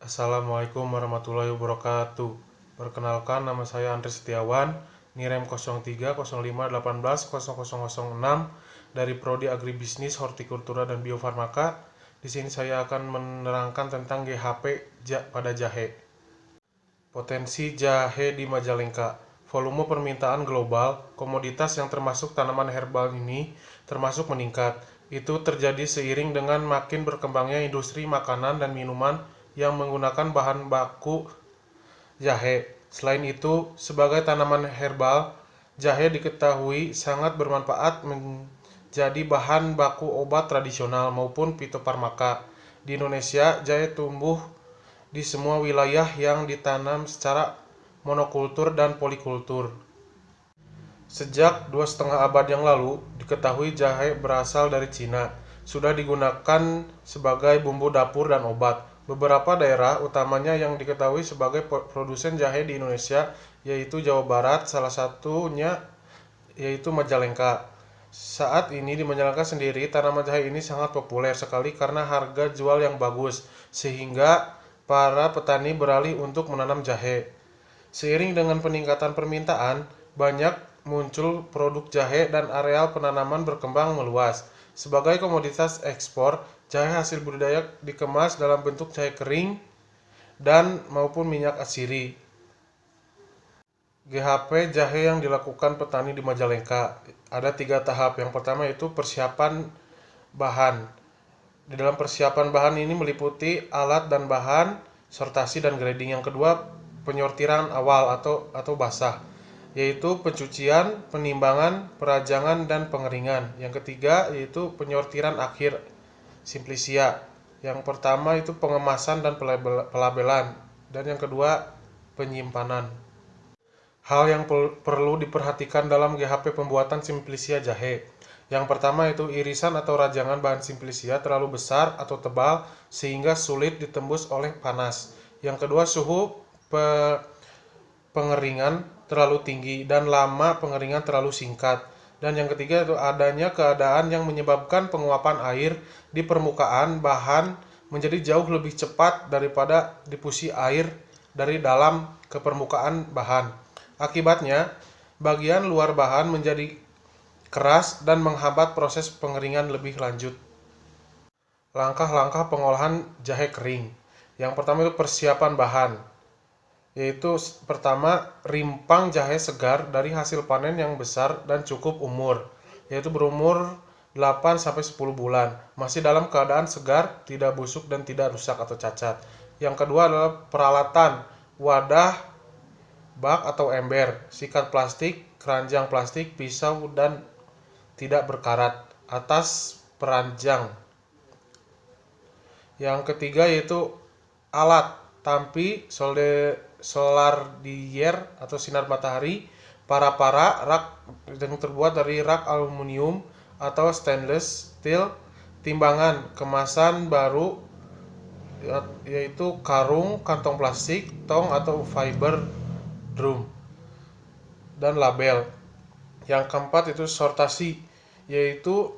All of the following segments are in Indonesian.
Assalamualaikum warahmatullahi wabarakatuh. Perkenalkan, nama saya Andri Setiawan, NIREM 0305180006 dari Prodi Agribisnis, Hortikultura dan Biofarmaka. Di sini saya akan menerangkan tentang GHP pada jahe. Potensi jahe di Majalengka. Volume permintaan global komoditas yang termasuk tanaman herbal ini termasuk meningkat. Itu terjadi seiring dengan makin berkembangnya industri makanan dan minuman yang menggunakan bahan baku jahe. Selain itu, sebagai tanaman herbal, jahe diketahui sangat bermanfaat menjadi bahan baku obat tradisional maupun fitofarmaka. Di Indonesia, jahe tumbuh di semua wilayah yang ditanam secara monokultur dan polikultur. Sejak 2,5 abad yang lalu, diketahui jahe berasal dari Cina. Sudah digunakan sebagai bumbu dapur dan obat. Beberapa daerah, utamanya yang diketahui sebagai produsen jahe di Indonesia, yaitu Jawa Barat, salah satunya yaitu Majalengka. Saat ini di Majalengka sendiri, tanaman jahe ini sangat populer sekali karena harga jual yang bagus, sehingga para petani beralih untuk menanam jahe. Seiring dengan peningkatan permintaan, banyak muncul produk jahe dan areal penanaman berkembang meluas. Sebagai komoditas ekspor, jahe hasil budidaya dikemas dalam bentuk jahe kering dan maupun minyak atsiri. GHP jahe yang dilakukan petani di Majalengka ada 3 tahap. Yang pertama itu persiapan bahan. Di dalam persiapan bahan ini meliputi alat dan bahan, sortasi dan grading. Yang kedua, penyortiran awal atau basah, yaitu pencucian, penimbangan, perajangan, dan pengeringan. Yang ketiga yaitu penyortiran akhir, simplisia. Yang pertama itu pengemasan dan pelabelan, dan yang kedua penyimpanan. Hal yang perlu diperhatikan dalam GHP pembuatan simplisia jahe. Yang pertama itu irisan atau rajangan bahan simplisia terlalu besar atau tebal sehingga sulit ditembus oleh panas. Yang kedua, suhu pengeringan terlalu tinggi dan lama pengeringan terlalu singkat. Dan yang ketiga itu adanya keadaan yang menyebabkan penguapan air di permukaan bahan menjadi jauh lebih cepat daripada difusi air dari dalam ke permukaan bahan. Akibatnya, bagian luar bahan menjadi keras dan menghambat proses pengeringan lebih lanjut. Langkah-langkah pengolahan jahe kering. Yang pertama itu persiapan bahan, yaitu pertama rimpang jahe segar dari hasil panen yang besar dan cukup umur, yaitu berumur 8-10 bulan, masih dalam keadaan segar, tidak busuk dan tidak rusak atau cacat. Yang kedua adalah peralatan, wadah, bak atau ember, sikat plastik, keranjang plastik, pisau dan tidak berkarat atas peranjang. Yang ketiga yaitu alat, tampi, solardier atau sinar matahari, para rak yang terbuat dari rak aluminium atau stainless steel, timbangan, kemasan baru yaitu karung, kantong plastik, tong atau fiber drum, dan label. Yang keempat itu sortasi, yaitu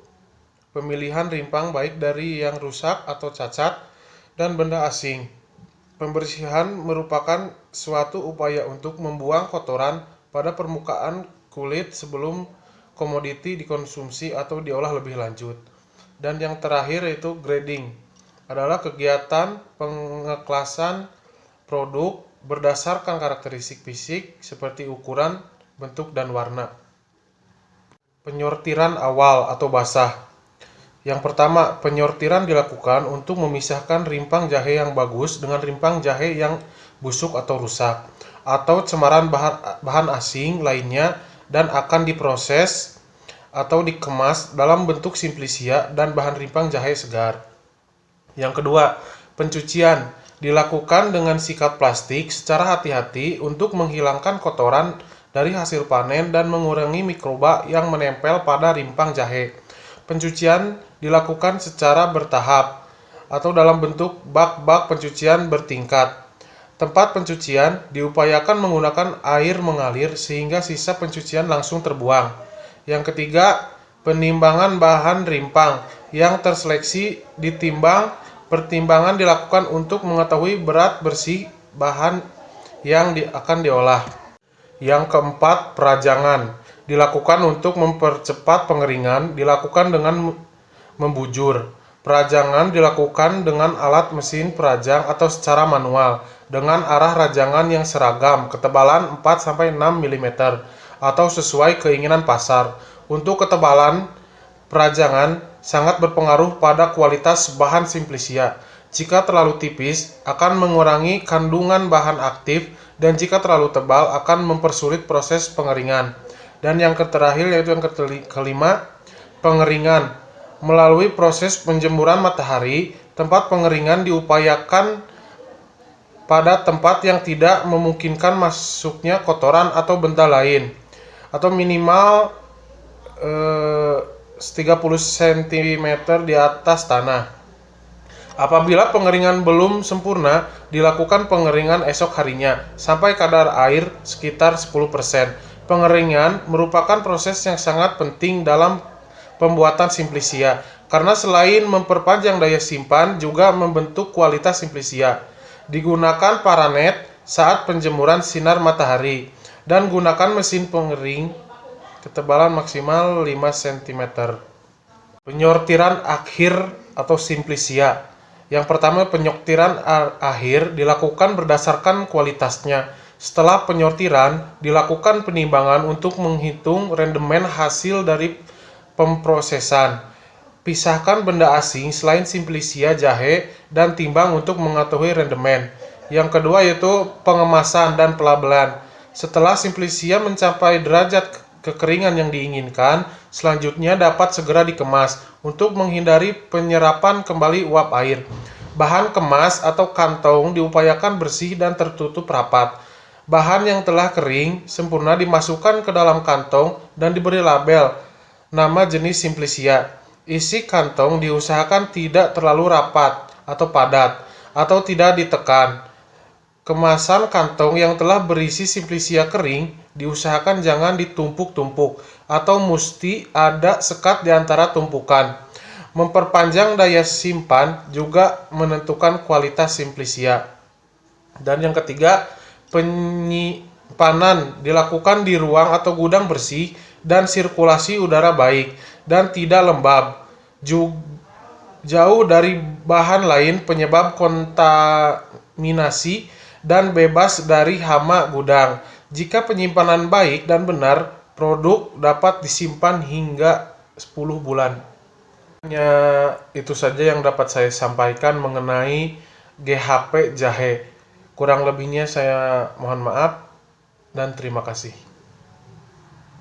pemilihan rimpang baik dari yang rusak atau cacat dan benda asing. Pembersihan merupakan suatu upaya untuk membuang kotoran pada permukaan kulit sebelum komoditi dikonsumsi atau diolah lebih lanjut. Dan yang terakhir yaitu grading, adalah kegiatan pengeklasan produk berdasarkan karakteristik fisik seperti ukuran, bentuk, dan warna. Penyortiran awal atau basah. Yang pertama, penyortiran dilakukan untuk memisahkan rimpang jahe yang bagus dengan rimpang jahe yang busuk atau rusak, atau cemaran bahan asing lainnya, dan akan diproses atau dikemas dalam bentuk simplisia dan bahan rimpang jahe segar. Yang kedua, pencucian dilakukan dengan sikat plastik secara hati-hati untuk menghilangkan kotoran dari hasil panen dan mengurangi mikroba yang menempel pada rimpang jahe. Pencucian dilakukan secara bertahap atau dalam bentuk bak-bak pencucian bertingkat. Tempat pencucian diupayakan menggunakan air mengalir sehingga sisa pencucian langsung terbuang. Yang ketiga, penimbangan bahan rimpang yang terseleksi ditimbang Pertimbangan dilakukan untuk mengetahui berat bersih bahan yang akan diolah. Yang keempat, perajangan. Dilakukan untuk mempercepat pengeringan, dilakukan dengan membujur. Perajangan dilakukan dengan alat mesin perajang atau secara manual, dengan arah rajangan yang seragam, ketebalan 4-6 mm, atau sesuai keinginan pasar. Untuk ketebalan perajangan sangat berpengaruh pada kualitas bahan simplisia. Jika terlalu tipis, akan mengurangi kandungan bahan aktif, dan jika terlalu tebal, akan mempersulit proses pengeringan. Dan yang terakhir, yaitu yang kelima, pengeringan. Melalui proses penjemuran matahari, tempat pengeringan diupayakan pada tempat yang tidak memungkinkan masuknya kotoran atau benda lain, atau minimal 30 cm di atas tanah. Apabila pengeringan belum sempurna, dilakukan pengeringan esok harinya sampai kadar air sekitar 10%. Pengeringan merupakan proses yang sangat penting dalam pembuatan simplisia, karena selain memperpanjang daya simpan, juga membentuk kualitas simplisia. Digunakan paranet saat penjemuran sinar matahari, dan gunakan mesin pengering ketebalan maksimal 5 cm. Penyortiran akhir atau simplisia. Yang pertama, penyortiran akhir dilakukan berdasarkan kualitasnya. Setelah penyortiran, dilakukan penimbangan untuk menghitung rendemen hasil dari pemprosesan. Pisahkan benda asing selain simplisia jahe dan timbang untuk mengetahui rendemen. Yang kedua yaitu pengemasan dan pelabelan. Setelah simplisia mencapai derajat kekeringan yang diinginkan, selanjutnya dapat segera dikemas untuk menghindari penyerapan kembali uap air. Bahan kemas atau kantong diupayakan bersih dan tertutup rapat. Bahan yang telah kering sempurna dimasukkan ke dalam kantong dan diberi label nama jenis simplisia. Isi kantong diusahakan tidak terlalu rapat atau padat, atau tidak ditekan. Kemasan kantong yang telah berisi simplisia kering diusahakan jangan ditumpuk-tumpuk, atau mesti ada sekat di antara tumpukan. Memperpanjang daya simpan juga menentukan kualitas simplisia. Dan yang ketiga, penyimpanan dilakukan di ruang atau gudang bersih dan sirkulasi udara baik dan tidak lembab, jauh dari bahan lain penyebab kontaminasi, dan bebas dari hama gudang. Jika penyimpanan baik dan benar, produk dapat disimpan hingga 10 bulan. Hanya itu saja yang dapat saya sampaikan mengenai GHP jahe. Kurang lebihnya saya mohon maaf dan terima kasih.